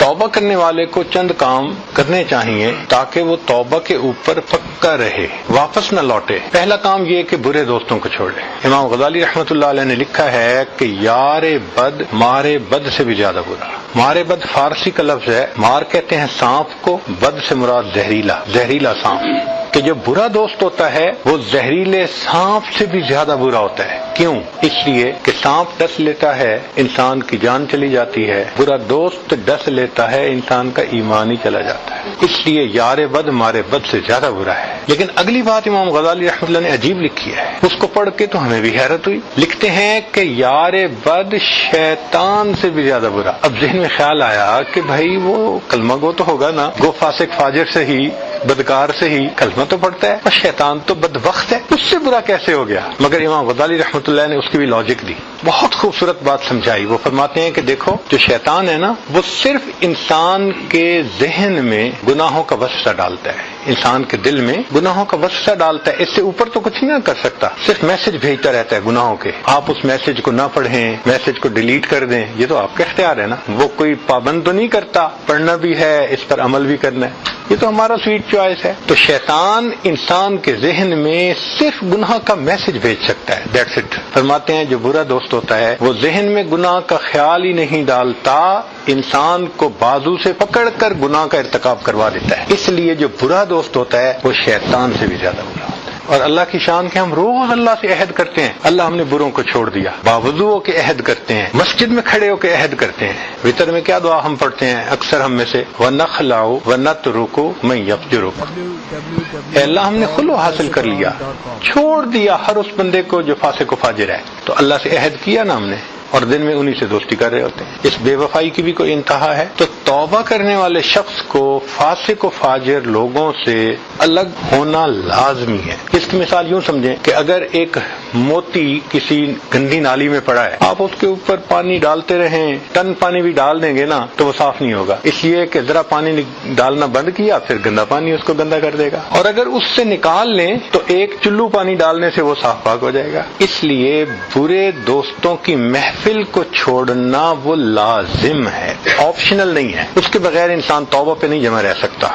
توبہ کرنے والے کو چند کام کرنے چاہیے تاکہ وہ توبہ کے اوپر پکا رہے، واپس نہ لوٹے۔ پہلا کام یہ کہ برے دوستوں کو چھوڑ لے۔ امام غزالی رحمۃ اللہ علیہ نے لکھا ہے کہ یار بد مارے بد سے بھی زیادہ برا۔ مارے بد فارسی کا لفظ ہے، مار کہتے ہیں سانپ کو، بد سے مراد زہریلا سانپ، کہ جو برا دوست ہوتا ہے وہ زہریلے سانپ سے بھی زیادہ برا ہوتا ہے۔ کیوں؟ اس لیے کہ سانپ ڈس لیتا ہے انسان کی جان چلی جاتی ہے، برا دوست ڈس لیتا ہے انسان کا ایمان ہی چلا جاتا ہے۔ اس لیے یار بد مارے بد سے زیادہ برا ہے۔ لیکن اگلی بات امام غزالی رحمۃ اللہ نے عجیب لکھی ہے، اس کو پڑھ کے تو ہمیں بھی حیرت ہوئی۔ لکھتے ہیں کہ یار بد شیطان سے بھی زیادہ برا۔ اب ذہن میں خیال آیا کہ بھائی وہ کلمہ گو تو ہوگا نا، گو فاسق فاجر سے ہی، بدکار سے ہی کلمہ تو پڑھتا ہے، اور شیطان تو بدبخت ہے، اس سے برا کیسے ہو گیا؟ مگر امام غزالی رحمۃ اللہ نے اس کی بھی لاجک دی، بہت خوبصورت بات سمجھائی۔ وہ فرماتے ہیں کہ دیکھو جو شیطان ہے نا، وہ صرف انسان کے ذہن میں گناہوں کا وسوسہ ڈالتا ہے، انسان کے دل میں گناہوں کا وسوسہ ڈالتا ہے، اس سے اوپر تو کچھ نہیں کر سکتا، صرف میسج بھیجتا رہتا ہے گناہوں کے۔ آپ اس میسج کو نہ پڑھیں، میسج کو ڈیلیٹ کر دیں، یہ تو آپ کا اختیار ہے نا، وہ کوئی پابند تو نہیں کرتا، پڑھنا بھی ہے، اس پر عمل بھی کرنا ہے، یہ تو ہمارا سویٹ چوائس ہے۔ تو شیطان انسان کے ذہن میں صرف گناہ کا میسج بھیج سکتا ہے، دیٹس اٹ۔ فرماتے ہیں جو برا دوست ہوتا ہے وہ ذہن میں گناہ کا خیال ہی نہیں ڈالتا، انسان کو بازو سے پکڑ کر گناہ کا ارتکاب کروا دیتا ہے۔ اس لیے جو برا دوست ہوتا ہے وہ شیطان سے بھی زیادہ برا ہوتا ہے۔ اور اللہ کی شان کے ہم روز اللہ سے عہد کرتے ہیں، اللہ ہم نے بروں کو چھوڑ دیا، باوضو ہو کے عہد کرتے ہیں، مسجد میں کھڑے ہو کے عہد کرتے ہیں۔ وتر میں کیا دعا ہم پڑھتے ہیں اکثر ہم میں سے، وَنَخْلَعُ وَنَتْرُكُ مَن يَفْجُرُكُ، اے اللہ ہم نے خلو حاصل کر لیا، چھوڑ دیا ہر اس بندے کو جو فاسق و فاجر ہے۔ تو اللہ سے عہد کیا نا ہم نے، اور دن میں انہی سے دوستی کر رہے ہوتے ہیں۔ اس بے وفائی کی بھی کوئی انتہا ہے؟ تو توبہ کرنے والے شخص کو فاسق و فاجر لوگوں سے الگ ہونا لازمی ہے۔ اس کی مثال یوں سمجھیں کہ اگر ایک موتی کسی گندی نالی میں پڑا ہے، آپ اس کے اوپر پانی ڈالتے رہیں، ٹن پانی بھی ڈال دیں گے نا تو وہ صاف نہیں ہوگا، اس لیے کہ ذرا پانی ڈالنا بند کیا پھر گندا پانی اس کو گندا کر دے گا، اور اگر اس سے نکال لیں تو ایک چلو پانی ڈالنے سے وہ صاف پاک ہو جائے گا۔ اس لیے برے دوستوں کی محفل کو چھوڑنا وہ لازم ہے، آپشنل نہیں ہے، اس کے بغیر انسان توبہ پہ نہیں جمع رہ سکتا۔